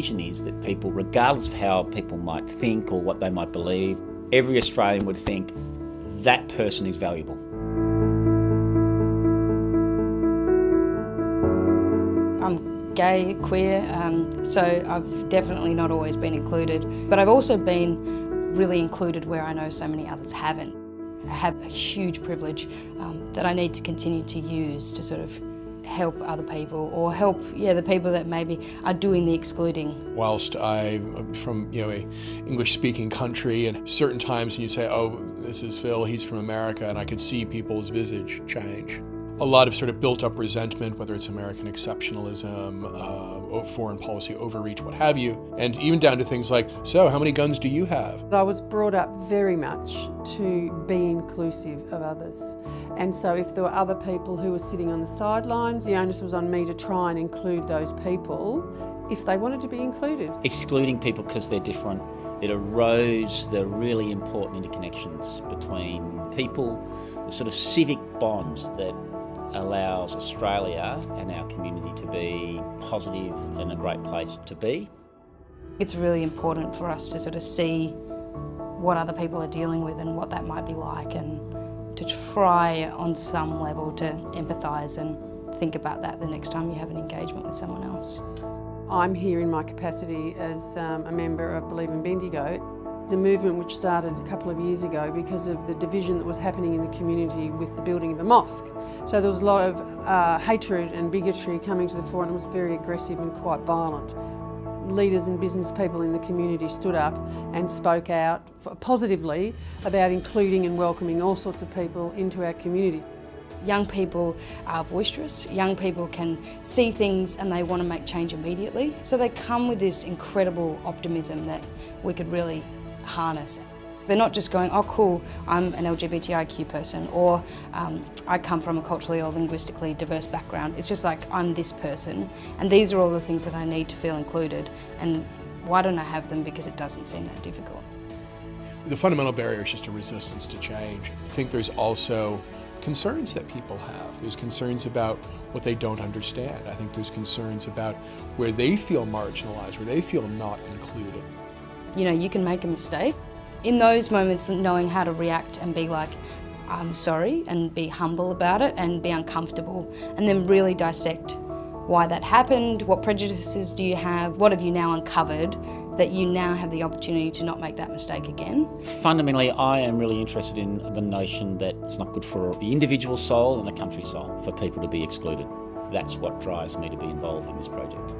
vision is that people, regardless of how people might think or what they might believe, every Australian would think that person is valuable. I'm gay, queer, so I've definitely not always been included, but I've also been really included where I know so many others haven't. I have a huge privilege that I need to continue to use to sort of help other people, or help the people that maybe are doing the excluding. Whilst I'm from a English-speaking country, and certain times when you say, oh, this is Phil, he's from America, and I could see people's visage change. A lot of sort of built-up resentment, whether it's American exceptionalism, foreign policy overreach, what have you, and even down to things like, so how many guns do you have? I was brought up very much to be inclusive of others. And so if there were other people who were sitting on the sidelines, the onus was on me to try and include those people if they wanted to be included. Excluding people because they're different, it erodes the really important interconnections between people, the sort of civic bonds that allows Australia and our community to be positive and a great place to be. It's really important for us to sort of see what other people are dealing with and what that might be like, and to try on some level to empathise and think about that the next time you have an engagement with someone else. I'm here in my capacity as a member of Believe in Bendigo. It's a movement which started a couple of years ago because of the division that was happening in the community with the building of the mosque. So there was a lot of hatred and bigotry coming to the fore, and it was very aggressive and quite violent. Leaders and business people in the community stood up and spoke out positively about including and welcoming all sorts of people into our community. Young people are boisterous, young people can see things and they want to make change immediately. So they come with this incredible optimism that we could really harness. They're not just going, oh cool, I'm an LGBTIQ person, or I come from a culturally or linguistically diverse background. It's just like, I'm this person, and these are all the things that I need to feel included, and why don't I have them? Because it doesn't seem that difficult. The fundamental barrier is just a resistance to change. I think there's also concerns that people have. There's concerns about what they don't understand. I think there's concerns about where they feel marginalised, where they feel not included. You know, you can make a mistake. In those moments, knowing how to react and be like, I'm sorry, and be humble about it and be uncomfortable, and then really dissect why that happened, what prejudices do you have, what have you now uncovered that you now have the opportunity to not make that mistake again. Fundamentally, I am really interested in the notion that it's not good for the individual soul and the country soul for people to be excluded. That's what drives me to be involved in this project.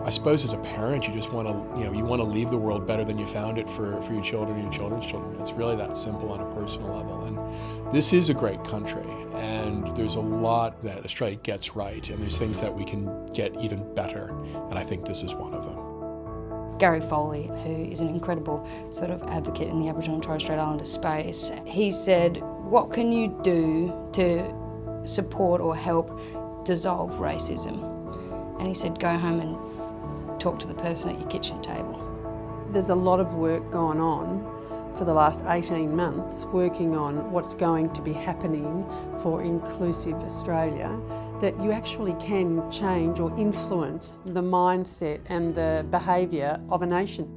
I suppose as a parent, you just want to, you want to leave the world better than you found it for your children and your children's children. It's really that simple on a personal level. And this is a great country, and there's a lot that Australia gets right, and there's things that we can get even better, and I think this is one of them. Gary Foley, who is an incredible sort of advocate in the Aboriginal and Torres Strait Islander space, he said, what can you do to support or help dissolve racism? And he said, go home and talk to the person at your kitchen table. There's a lot of work going on for the last 18 months working on what's going to be happening for inclusive Australia, that you actually can change or influence the mindset and the behaviour of a nation.